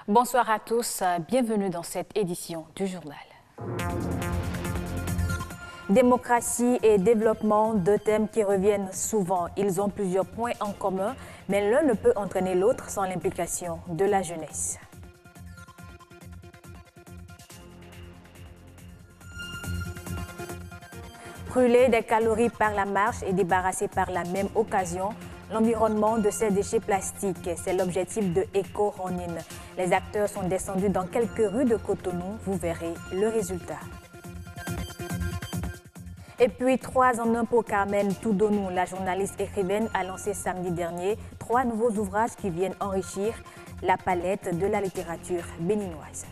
Bonsoir à tous, bienvenue dans cette édition du journal. Démocratie et développement, deux thèmes qui reviennent souvent. Ils ont plusieurs points en commun, mais l'un ne peut entraîner l'autre sans l'implication de la jeunesse. Brûler des calories par la marche et débarrasser par la même occasion l'environnement de ces déchets plastiques. C'est l'objectif de Eco Running. Les acteurs sont descendus dans quelques rues de Cotonou. Vous verrez le résultat. Et puis, 3 en 1 pour Carmen Toudonou. La journaliste écrivaine a lancé samedi dernier 3 nouveaux ouvrages qui viennent enrichir la palette de la littérature béninoise.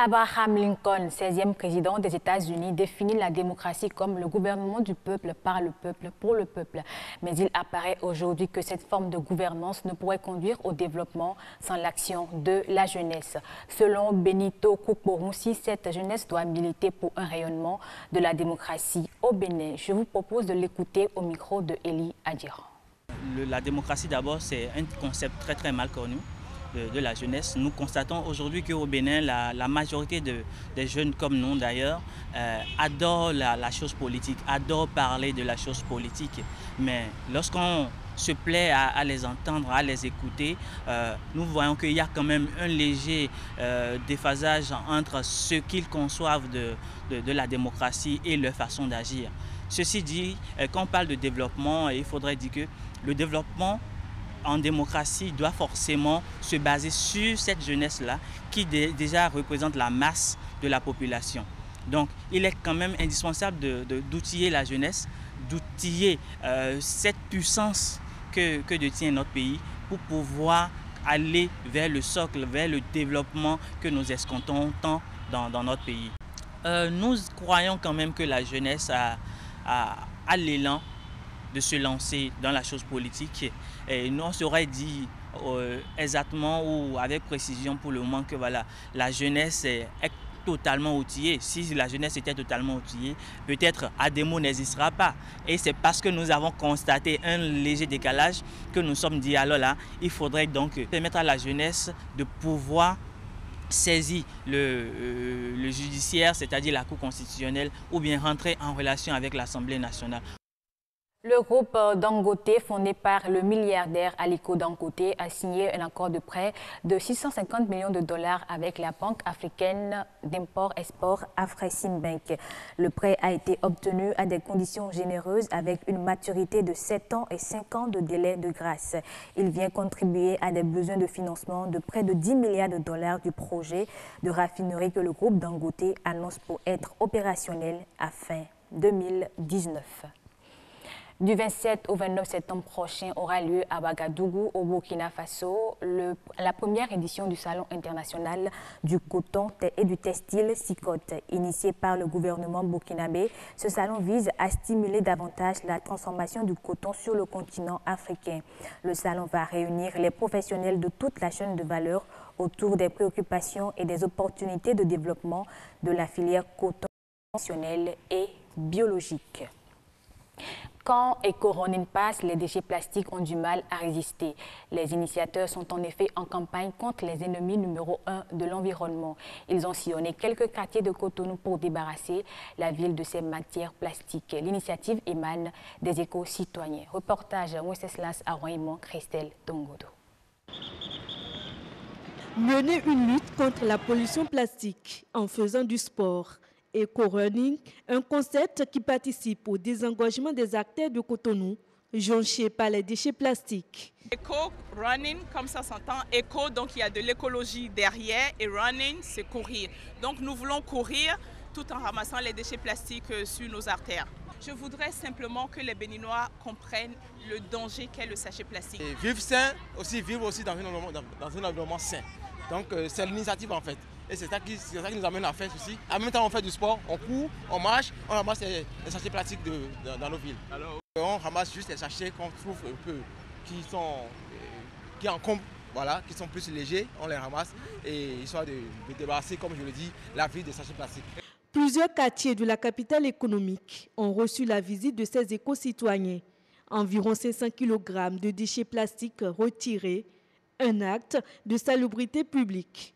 Abraham Lincoln, 16e président des États-Unis, définit la démocratie comme le gouvernement du peuple, par le peuple, pour le peuple. Mais il apparaît aujourd'hui que cette forme de gouvernance ne pourrait conduire au développement sans l'action de la jeunesse. Selon Benito Koukourmoussi, cette jeunesse doit militer pour un rayonnement de la démocratie au Bénin. Je vous propose de l'écouter au micro de Élie Adiran. La démocratie d'abord, c'est un concept très mal connu de la jeunesse. Nous constatons aujourd'hui qu'au Bénin, la majorité des jeunes comme nous d'ailleurs adorent la chose politique, adorent parler de la chose politique. Mais lorsqu'on se plaît à les entendre, à les écouter, nous voyons qu'il y a quand même un léger déphasage entre ce qu'ils conçoivent de la démocratie et leur façon d'agir. Ceci dit, quand on parle de développement, il faudrait dire que le développement en démocratie doit forcément se baser sur cette jeunesse-là qui déjà représente la masse de la population. Donc il est quand même indispensable d'outiller la jeunesse, d'outiller cette puissance que détient notre pays pour pouvoir aller vers le socle, vers le développement que nous escomptons tant dans notre pays. Nous croyons quand même que la jeunesse a l'élan de se lancer dans la chose politique. Et nous, on saurait dire exactement ou avec précision pour le moment que voilà, la jeunesse est totalement outillée. Si la jeunesse était totalement outillée, peut-être Ademo n'existera pas. Et c'est parce que nous avons constaté un léger décalage que nous sommes dit alors là, il faudrait donc permettre à la jeunesse de pouvoir saisir le judiciaire, c'est-à-dire la Cour constitutionnelle, ou bien rentrer en relation avec l'Assemblée nationale. Le groupe Dangote, fondé par le milliardaire Aliko Dangote, a signé un accord de prêt de 650 millions de dollars avec la Banque africaine d'import-export Afreximbank. Le prêt a été obtenu à des conditions généreuses avec une maturité de 7 ans et 5 ans de délai de grâce. Il vient contribuer à des besoins de financement de près de 10 milliards de dollars du projet de raffinerie que le groupe Dangote annonce pour être opérationnel à fin 2019. Du 27 au 29 septembre prochain aura lieu à Ouagadougou, au Burkina Faso, la première édition du Salon international du coton et du textile SICOT. Initié par le gouvernement burkinabé, ce salon vise à stimuler davantage la transformation du coton sur le continent africain. Le salon va réunir les professionnels de toute la chaîne de valeur autour des préoccupations et des opportunités de développement de la filière coton conventionnelle et biologique. Quand Eco Running passe, les déchets plastiques ont du mal à résister. Les initiateurs sont en effet en campagne contre les ennemis numéro 1 de l'environnement. Ils ont sillonné quelques quartiers de Cotonou pour débarrasser la ville de ces matières plastiques. L'initiative émane des éco-citoyens. Reportage Wenceslas Aroimon, Christelle Tongodo. Mener une lutte contre la pollution plastique en faisant du sport. Eco-running, un concept qui participe au désengagement des acteurs de Cotonou, jonchés par les déchets plastiques. Eco-running, comme ça s'entend, éco, donc il y a de l'écologie derrière, et running, c'est courir. Donc nous voulons courir tout en ramassant les déchets plastiques sur nos artères. Je voudrais simplement que les Béninois comprennent le danger qu'est le sachet plastique. Et vivre sain, aussi vivre aussi dans un environnement sain. Donc c'est l'initiative en fait. Et c'est ça qui nous amène à faire ceci. En même temps, on fait du sport, on court, on marche, on ramasse les sachets plastiques dans nos villes. Alors, on ramasse juste les sachets qu'on trouve un peu, qui encombrent, voilà, qui sont plus légers, on les ramasse et histoire de débarrasser, comme je le dis, la vie des sachets plastiques. Plusieurs quartiers de la capitale économique ont reçu la visite de ces éco-citoyens. Environ 500 kg de déchets plastiques retirés, un acte de salubrité publique.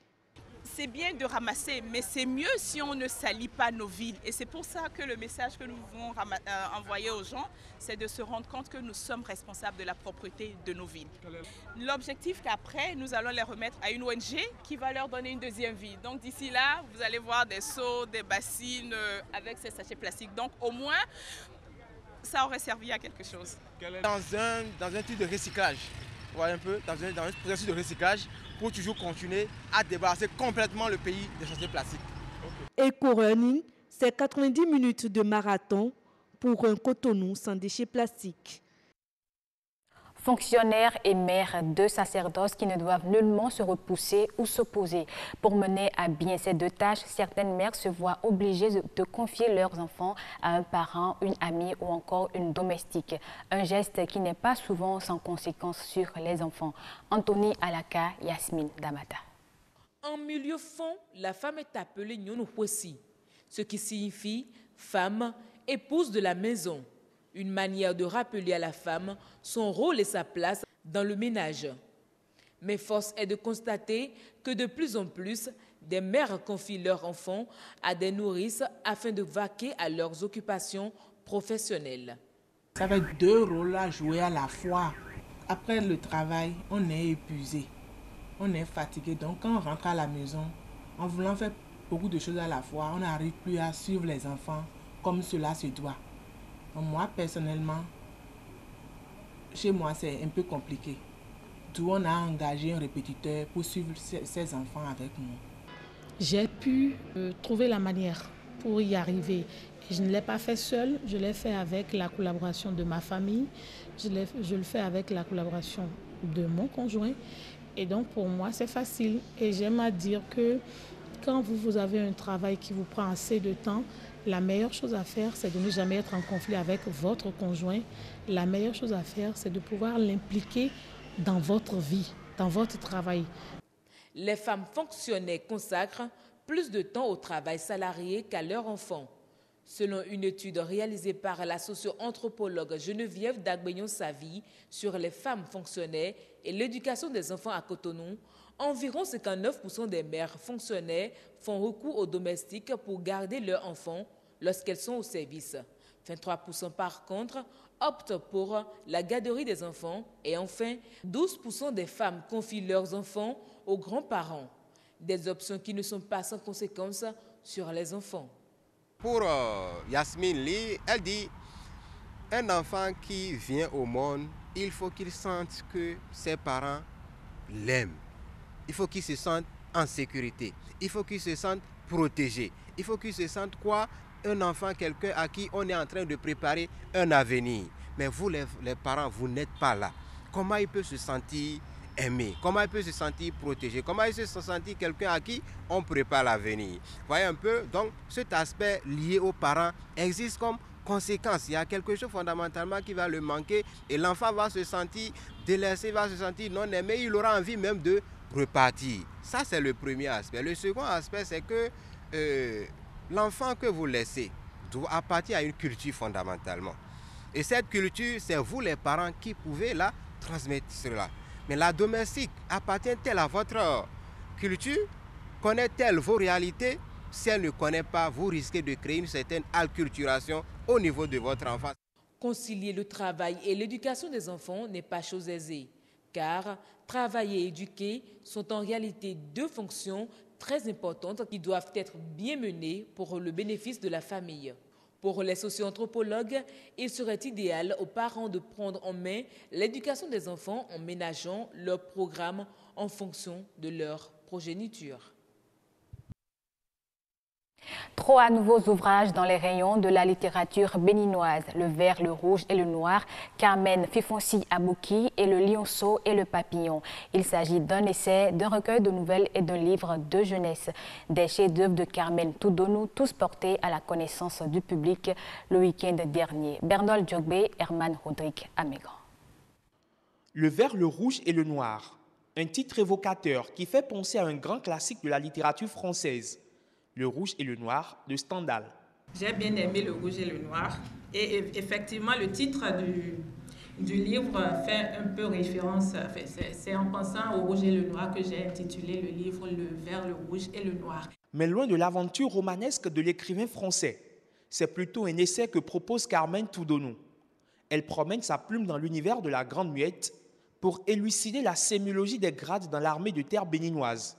C'est bien de ramasser, mais c'est mieux si on ne salit pas nos villes. Et c'est pour ça que le message que nous voulons envoyer aux gens, c'est de se rendre compte que nous sommes responsables de la propreté de nos villes. L'objectif qu'après, nous allons les remettre à une ONG qui va leur donner une deuxième vie. Donc d'ici là, vous allez voir des seaux, des bassines avec ces sachets plastiques. Donc au moins, ça aurait servi à quelque chose. Dans un type de recyclage, voilà un peu, dans un processus de recyclage, pour toujours continuer à débarrasser complètement le pays des sachets plastiques. Éco-running, c'est 90 minutes de marathon pour un Cotonou sans déchets plastiques. Fonctionnaires et mères de sacerdoce qui ne doivent nullement se repousser ou s'opposer. Pour mener à bien ces deux tâches, certaines mères se voient obligées de confier leurs enfants à un parent, une amie ou encore une domestique. Un geste qui n'est pas souvent sans conséquences sur les enfants. Anthony Alaka, Yasmine Damata. En milieu fond, la femme est appelée Nyonoposi, ce qui signifie femme, épouse de la maison. Une manière de rappeler à la femme son rôle et sa place dans le ménage. Mais force est de constater que de plus en plus, des mères confient leurs enfants à des nourrices afin de vaquer à leurs occupations professionnelles. Ça fait deux rôles à jouer à la fois. Après le travail, on est épuisé, on est fatigué. Donc quand on rentre à la maison, en voulant faire beaucoup de choses à la fois, on n'arrive plus à suivre les enfants comme cela se doit. Moi, personnellement, chez moi, c'est un peu compliqué. D'où on a engagé un répétiteur pour suivre ses enfants avec nous. J'ai pu trouver la manière pour y arriver. Et je ne l'ai pas fait seule, je l'ai fait avec la collaboration de ma famille, je le fais avec la collaboration de mon conjoint. Et donc, pour moi, c'est facile. Et j'aime à dire que quand vous avez un travail qui vous prend assez de temps, la meilleure chose à faire, c'est de ne jamais être en conflit avec votre conjoint. La meilleure chose à faire, c'est de pouvoir l'impliquer dans votre vie, dans votre travail. Les femmes fonctionnaires consacrent plus de temps au travail salarié qu'à leurs enfants. Selon une étude réalisée par la socio-anthropologue Geneviève Dagbeyon-Savi sur les femmes fonctionnaires et l'éducation des enfants à Cotonou, environ 59% des mères fonctionnaires font recours aux domestiques pour garder leurs enfants lorsqu'elles sont au service. 23% par contre optent pour la garderie des enfants et enfin 12% des femmes confient leurs enfants aux grands-parents. Des options qui ne sont pas sans conséquences sur les enfants. Pour Yasmine Lee, elle dit un enfant qui vient au monde, il faut qu'il sente que ses parents l'aiment. Il faut qu'il se sente en sécurité. Il faut qu'il se sente protégé. Il faut qu'il se sente quoi? Un enfant, quelqu'un à qui on est en train de préparer un avenir. Mais vous, les parents, vous n'êtes pas là. Comment il peut se sentir aimé? Comment il peut se sentir protégé? Comment il peut se sentir quelqu'un à qui on prépare l'avenir? Voyez un peu, donc cet aspect lié aux parents existe comme conséquence. Il y a quelque chose fondamentalement qui va le manquer et l'enfant va se sentir délaissé, va se sentir non aimé. Il aura envie même de repartir. Ça, c'est le premier aspect. Le second aspect, c'est que l'enfant que vous laissez doit appartenir à une culture fondamentalement. Et cette culture, c'est vous les parents qui pouvez la transmettre cela. Mais la domestique appartient-elle à votre culture? Connaît-elle vos réalités? Si elle ne connaît pas, vous risquez de créer une certaine acculturation au niveau de votre enfant. Concilier le travail et l'éducation des enfants n'est pas chose aisée, car travailler et éduquer sont en réalité deux fonctions très importantes qui doivent être bien menées pour le bénéfice de la famille. Pour les socio-anthropologues, il serait idéal aux parents de prendre en main l'éducation des enfants en ménageant leur programme en fonction de leur progéniture. 3 nouveaux ouvrages dans les rayons de la littérature béninoise, Le Vert, le Rouge et le Noir, Carmen Fifonsi Abouki et Le Lionceau et le Papillon. Il s'agit d'un essai, d'un recueil de nouvelles et d'un livre de jeunesse. Des chefs-d'œuvre de Carmen Toudonou, tous portés à la connaissance du public le week-end dernier. Bernol Djogbe, Herman Rodrigue Amégan. Le Vert, le Rouge et le Noir, un titre évocateur qui fait penser à un grand classique de la littérature française. Le rouge et le noir de Stendhal. J'ai bien aimé le rouge et le noir. Et effectivement, le titre du livre fait un peu référence, c'est en pensant au rouge et le noir que j'ai intitulé le livre Le vert, le rouge et le noir. Mais loin de l'aventure romanesque de l'écrivain français, c'est plutôt un essai que propose Carmen Toudonou. Elle promène sa plume dans l'univers de la Grande Muette pour élucider la sémiologie des grades dans l'armée de terre béninoise.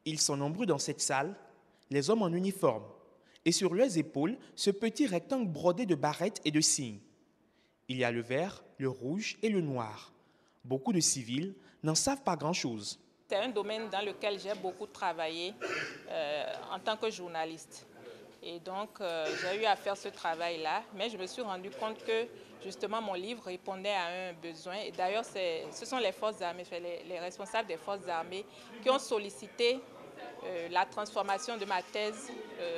Ils sont nombreux dans cette salle, les hommes en uniforme, et sur leurs épaules, ce petit rectangle brodé de barrettes et de signes. Il y a le vert, le rouge et le noir. Beaucoup de civils n'en savent pas grand-chose. C'est un domaine dans lequel j'ai beaucoup travaillé en tant que journaliste. Et donc, j'ai eu à faire ce travail-là, mais je me suis rendu compte que, justement, mon livre répondait à un besoin. Et d'ailleurs, ce sont les forces armées, les responsables des forces armées qui ont sollicité la transformation de ma thèse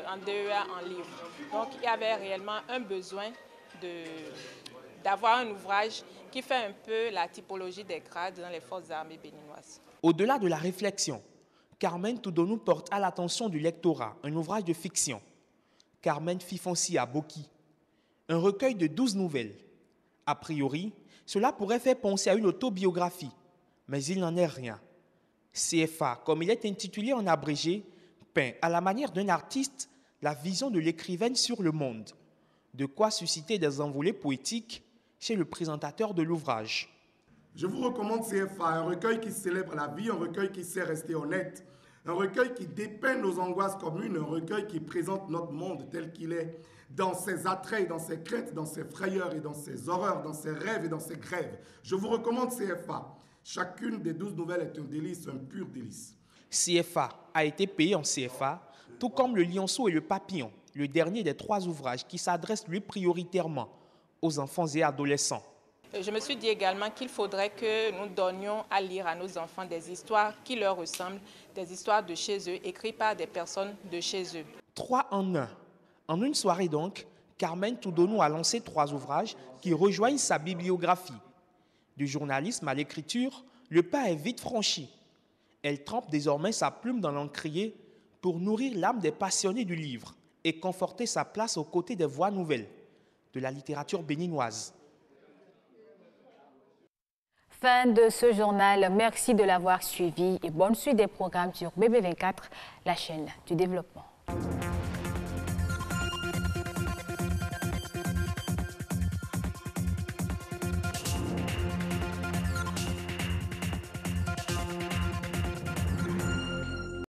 en DEA en livre. Donc, il y avait réellement un besoin d'avoir un ouvrage qui fait un peu la typologie des grades dans les forces armées béninoises. Au-delà de la réflexion, Carmen Toudonou porte à l'attention du lectorat un ouvrage de fiction, Carmen Fifonci à Boki, un recueil de 12 nouvelles. A priori, cela pourrait faire penser à une autobiographie, mais il n'en est rien. CFA, comme il est intitulé en abrégé, peint à la manière d'un artiste la vision de l'écrivaine sur le monde, de quoi susciter des envolées poétiques chez le présentateur de l'ouvrage. Je vous recommande CFA, un recueil qui célèbre la vie, un recueil qui sait rester honnête, un recueil qui dépeint nos angoisses communes, un recueil qui présente notre monde tel qu'il est, dans ses attraits, dans ses craintes, dans ses frayeurs et dans ses horreurs, dans ses rêves et dans ses grèves. Je vous recommande CFA. Chacune des 12 nouvelles est un délice, un pur délice. CFA a été payé en CFA, tout comme le Lionceau et le Papillon, le dernier des 3 ouvrages qui s'adresse lui prioritairement aux enfants et adolescents. Je me suis dit également qu'il faudrait que nous donnions à lire à nos enfants des histoires qui leur ressemblent, des histoires de chez eux, écrites par des personnes de chez eux. 3 en 1. En une soirée donc, Carmen Toudonou a lancé 3 ouvrages qui rejoignent sa bibliographie. Du journalisme à l'écriture, le pas est vite franchi. Elle trempe désormais sa plume dans l'encrier pour nourrir l'âme des passionnés du livre et conforter sa place aux côtés des voix nouvelles de la littérature béninoise. Fin de ce journal. Merci de l'avoir suivi et bonne suite des programmes sur BB24, la chaîne du développement.